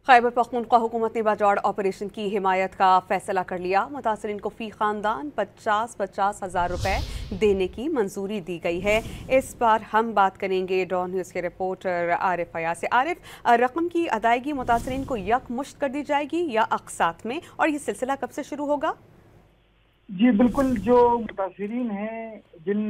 खैबर पख्तूनख्वा हुकूमत ने बाजौड़ ऑपरेशन की हिमायत का फैसला कर लिया। मुतासरीन को फी खानदान 50-50 हज़ार रुपए देने की मंजूरी दी गई है। इस बार हम बात करेंगे डॉन न्यूज़ के रिपोर्टर आरिफ फयाज से। आरिफ, रकम की अदायगी मुतासरीन को यकमुश्त कर दी जाएगी या अक़सात में, और ये सिलसिला कब से शुरू होगा? जी बिल्कुल, जो मुतासरीन हैं जिन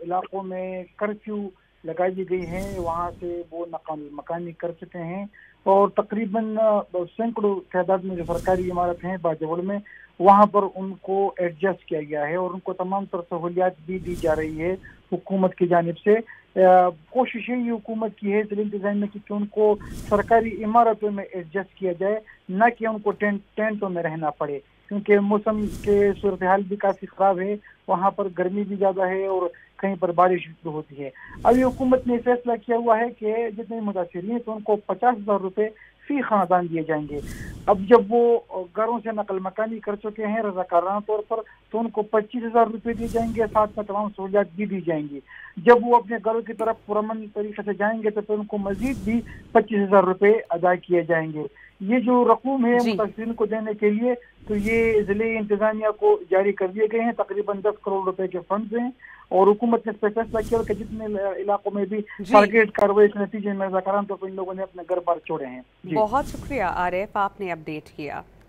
इलाकों में कर्फ्यू लगाई गई है वहाँ से वो नक़ल मकानी कर चुके हैं और तकरीबन सैकड़ों तादाद में जो सरकारी इमारत हैं बाजौड़ में, वहाँ पर उनको एडजस्ट किया गया है और उनको तमाम तर सहूलियात भी दी जा रही है हुकूमत की जानिब से। कोशिश ये हुकूमत की है ज़िला इंतज़ामिया की कि उनको सरकारी इमारतों में एडजस्ट किया जाए, न कि उनको टेंटों में रहना पड़े, क्योंकि मौसम के सूरत हाल भी काफ़ी ख़राब है, वहाँ पर गर्मी भी ज़्यादा है और कहीं पर बारिश भी होती है। अभी हुकूमत ने फैसला किया हुआ है कि जितने मुतासिरीन हैं तो उनको 50,000 रुपये फी खानदान दिए जाएंगे। अब जब वो घरों से नकल मकानी कर चुके हैं रज़ाकाराना तौर पर, तो उनको 25,000 रुपये दिए जाएंगे, साथ में तमाम सहूलियात भी दी जाएंगी। जब वो अपने घरों की तरफ पुरअमन तरीके से जाएंगे तो फिर उनको मजीद भी 25,000 रुपये अदा किए जाएंगे। ये जो रकूम है मुतासिरीन को देने के लिए, तो ये ज़िले इंतज़ामिया को जारी कर दिए गए हैं। तकरीबन 10 करोड़ रुपए के फंड्स हैं और हुकूमत ने इस पर फैसला किया कि जितने इलाकों में भी टारगेट कार्रवाई के नतीजे में रज़ाकाराना तो इन लोगों ने अपने घर बार छोड़े हैं। बहुत शुक्रिया आरिफ, आपने अपडेट किया।